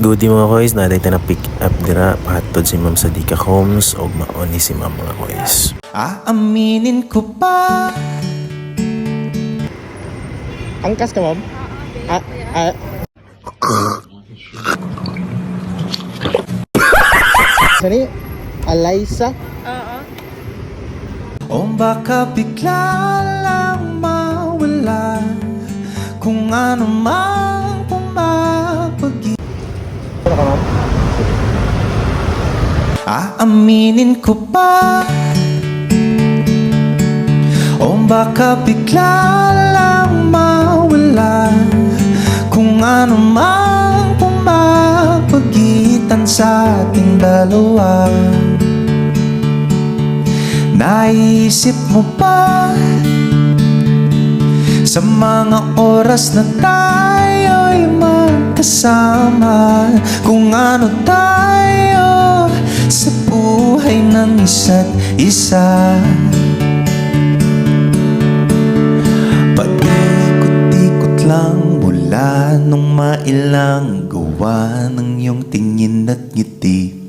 Good mga koys, naday ta na pick up dira pahatod si Ma'am Sadika Holmes og maoni si Ma'am mga koys. Aaminin ko pa. Angkas ka, ma'am? Sani? Alaysa? O baka bigla lang mawala kung ano mang pumapagi. Ano ka, ma'am? Aaminin ko pa. O baka bigla lang mawala kung ano mang pumapagitan sa ating dalawa. Naisip mo ba sa mga oras na tayo'y magkasama kung ano tayo sa buhay ng isa't isa? Paikot-ikot lang mula nung mailang gawa ng iyong tingin at ngiti.